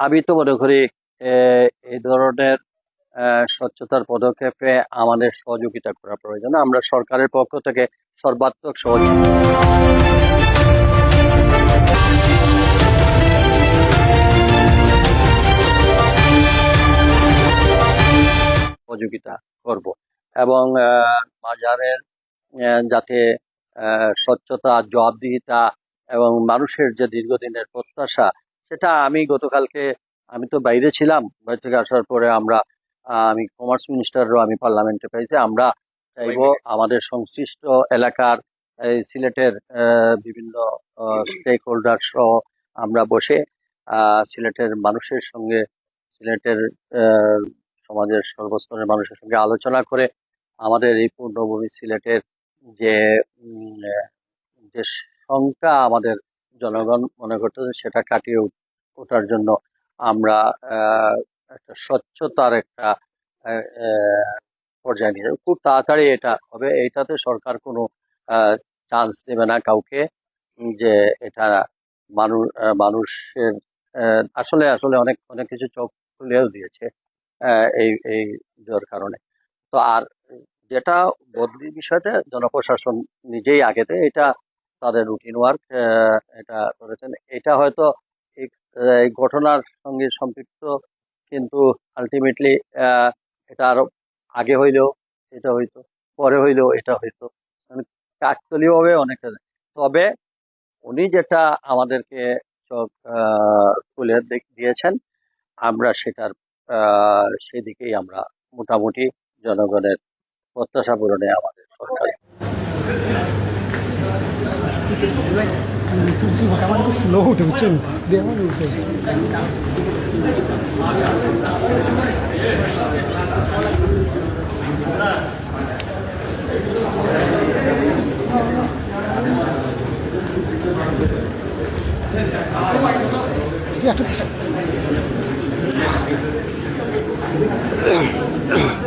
আমি তো মনে করি এই ধরনের স্বচ্ছতার পদক্ষেপে আমাদের সহযোগিতা করা প্রয়োজন। আমরা সরকারের পক্ষ থেকে সর্বাত্মক সহযোগিতা করব এবং বাজারের যাতে স্বচ্ছতা, জবাবদিহিতা এবং মানুষের যে দীর্ঘদিনের প্রত্যাশা, সেটা আমি তো বাইরে ছিলাম, বাইরে থেকে আসার পরে আমি কমার্স মিনিস্টারও আমি পার্লামেন্টে পেয়েছি। আমরা চাইবো আমাদের সংশ্লিষ্ট এলাকার সিলেটের বিভিন্ন স্টেক হোল্ডার সহ আমরা বসে সিলেটের মানুষের সঙ্গে, সিলেটের সমাজের সর্বস্তরের মানুষের সঙ্গে আলোচনা করে আমাদের এই পূর্ণভূমি সিলেটের যে যে সংখ্যা আমাদের জনগণ মনে করতেছে সেটা কাটিয়ে ওঠার জন্য আমরা একটা স্বচ্ছতার একটা পর্যায়ে নিয়ে খুব তাড়াতাড়ি এটা হবে। এইটাতে সরকার কোনো চান্স দেবে না কাউকে যে এটা মানুষের আসলে আসলে অনেক অনেক কিছু চোখ খুলেও দিয়েছে এই এই কারণে। তো আর যেটা বদলি বিষয়টা জনপ্রশাসন নিজেই আগেতে এটা তাদের রুটিন ওয়ার্ক এটা করেছেন। এটা হয়তো এই ঘটনার সঙ্গে সম্পৃক্ত, কিন্তু আলটিমেটলি এটা আরো আগে হইলেও এটা হইতো, পরে হইলেও এটা হইতো, মানে কাকতালীয় ভাবে অনেকটা। তবে উনি যেটা আমাদেরকে চোখ খুলে দিয়েছেন, আমরা সেটার সেদিকেই আমরা মোটামুটি জনগণের প্রত্যাশা পূরণে আমাদের সরকার। স্লো উঠে বুঝছেন, একটা